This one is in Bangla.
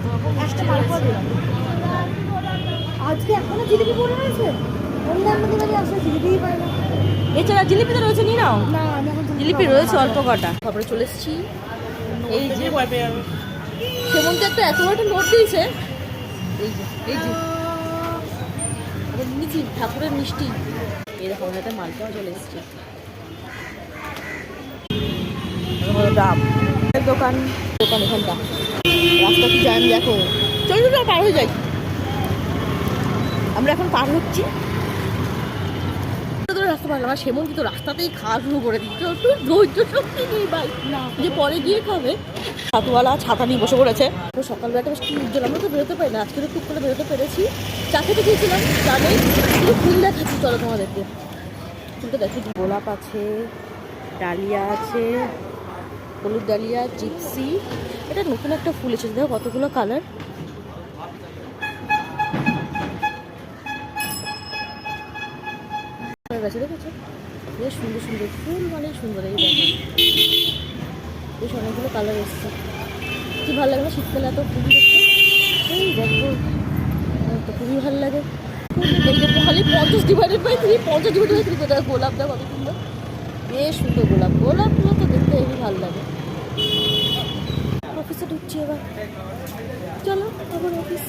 কত রকম মিষ্টি রয়েছে। আজকে এখনো জিলিপি পড়ে রয়েছে, অন্যান্য দিনে আসলে জিলিপিই পাই না। এছাড়া জিলিপি তো রয়েছে, নিয়ে নাও। না আমি এখন জিলিপি রয়েছে অল্প কটা। তারপরে চলে এসেছি, এই যে সেমন্ত একটা এত বড় নোট দিয়েছে, এই যে নিয়েছি ঠাকুরের মিষ্টি। এরকম হাতে মালটাও চলে এসছে। দাম দোকান দোকান এখানটা রাস্তা কি জ্যাম দেখো, চলো চলো পার হয়ে যাই। আমরা এখন পার হচ্ছি, রাস্তা পারলাম আর সেমন্তি তো রাস্তাতেই খাওয়া শুরু করে দিচ্ছে। একটু ধৈর্য শক্তি নেই ভাই, যে পরে গিয়ে খাবে। ছাতুওয়ালা ছাতা নিয়ে বসে পড়েছে। তো সকালবেলাটা বেশ কি উজ্জ্বল, আমরা তো বেরোতে পারি না, আজকে তো টুক করে বেরোতে পেরেছি। চা খেতে গিয়েছিলাম, চা নেই, শুধু ফুল দেখাচ্ছি। চলো তোমাদেরকে ফুলটা দেখি। গোলাপ আছে, ডালিয়া আছে, হলুদ ডালিয়া, জিপসি। এটা নতুন একটা ফুল এসেছে, দেখো কতগুলো কালার। গেছে দেখেছো, বেশ সুন্দর সুন্দর ফুল, মানে সুন্দর। এই দেখো বেশ অনেকগুলো কালার এসছে, কি ভালো লাগে না শীতকালে এত ফুল দেখতে। এই দেখো তো খুবই ভালো লাগে। এই যে খালি 50/3, 50/3 কোথায় গোলাপটা কত সুন্দর, বেশ সুন্দর গোলাপ। গোলাপগুলো তো দেখতে হেবি ভালো লাগে। অফিসে ঢুকছি এবার, চলো আবার অফিস।